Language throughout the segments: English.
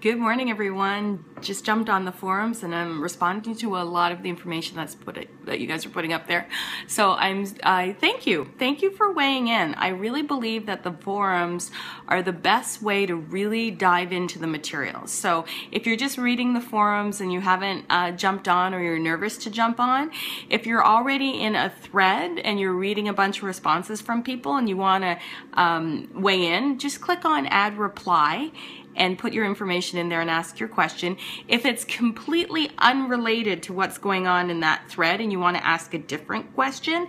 Good morning, everyone. Just jumped on the forums and I'm responding to a lot of the information that you guys are putting up there. So I thank you. Thank you for weighing in. I really believe that the forums are the best way to really dive into the materials. So if you're just reading the forums and you haven't jumped on, or you're nervous to jump on, if you're already in a thread and you're reading a bunch of responses from people and you want to weigh in, just click on Add Reply and put your information in there and ask your question. If it's completely unrelated to what's going on in that thread and you want to ask a different question,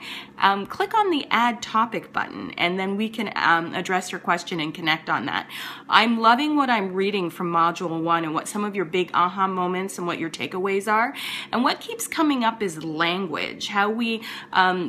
click on the Add Topic button and then we can address your question and connect on that. I'm loving what I'm reading from Module 1 and what some of your big aha moments and what your takeaways are. And what keeps coming up is language, how we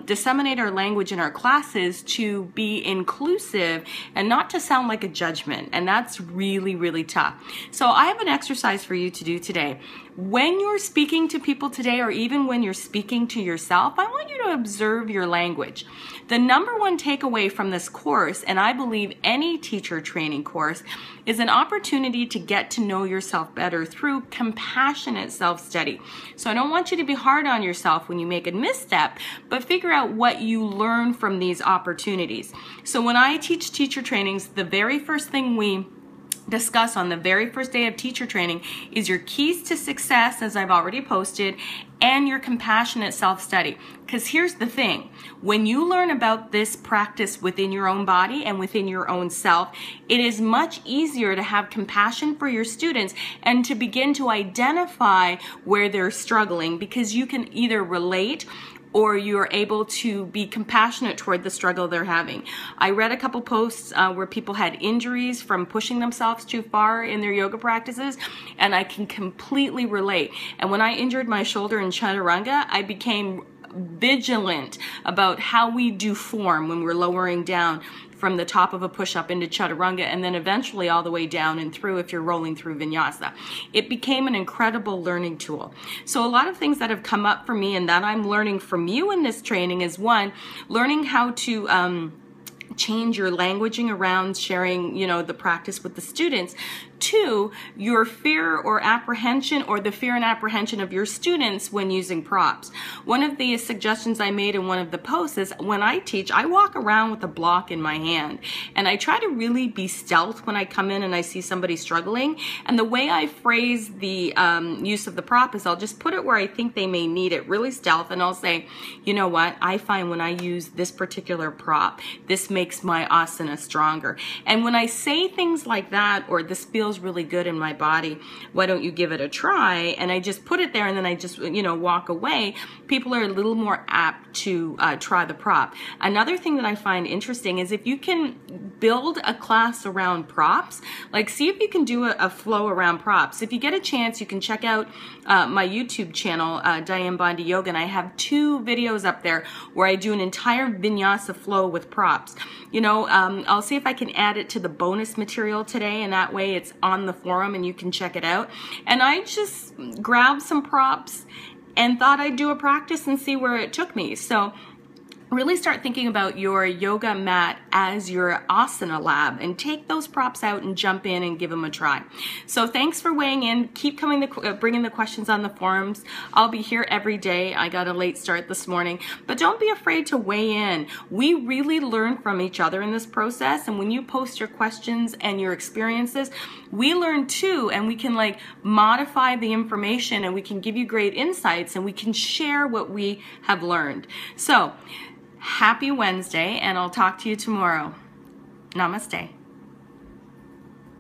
disseminate our language in our classes to be inclusive and not to sound like a judgment. And that's really tough. So I have an exercise for you to do today. When you're speaking to people today, or even when you're speaking to yourself, I want you to observe your language. The number one takeaway from this course, and I believe any teacher training course, is an opportunity to get to know yourself better through compassionate self-study. So I don't want you to be hard on yourself when you make a misstep, but figure out what you learn from these opportunities. So when I teach teacher trainings, the very first thing we discuss on the very first day of teacher training is your keys to success, as I've already posted, and your compassionate self-study. Because here's the thing, when you learn about this practice within your own body and within your own self, it is much easier to have compassion for your students and to begin to identify where they're struggling, because you can either relate or you're able to be compassionate toward the struggle they're having. I read a couple posts where people had injuries from pushing themselves too far in their yoga practices, and I can completely relate. And when I injured my shoulder in chaturanga, I became vigilant about how we do form when we're lowering down from the top of a push-up into chaturanga, and then eventually all the way down and through if you're rolling through vinyasa. It became an incredible learning tool. So a lot of things that have come up for me and that I'm learning from you in this training is, one, learning how to change your languaging around sharing, the practice with the students. Two, your fear or apprehension, or the fear and apprehension of your students when using props. One of the suggestions I made in one of the posts is, when I teach, I walk around with a block in my hand and I try to really be stealth when I come in and I see somebody struggling. And the way I phrase the use of the prop is I'll just put it where I think they may need it, really stealth, and I'll say, you know what, I find when I use this particular prop, this makes my asana stronger. And when I say things like that, or this feels really good in my body, why don't you give it a try, and I just put it there and then I just walk away, people are a little more apt to try the prop. Another thing that I find interesting is if you can build a class around props, like see if you can do a flow around props. If you get a chance, you can check out my YouTube channel, Diane Bondi Yoga, and I have 2 videos up there where I do an entire vinyasa flow with props. I'll see if I can add it to the bonus material today, and that way it's on the forum and you can check it out. And I just grabbed some props and thought I'd do a practice and see where it took me. So really start thinking about your yoga mat as your asana lab and take those props out and jump in and give them a try. So thanks for weighing in. Keep bringing the questions on the forums. I'll be here every day. I got a late start this morning, but don't be afraid to weigh in. We really learn from each other in this process, and when you post your questions and your experiences, we learn too, and we can modify the information and we can give you great insights and we can share what we have learned. So happy Wednesday, and I'll talk to you tomorrow. Namaste.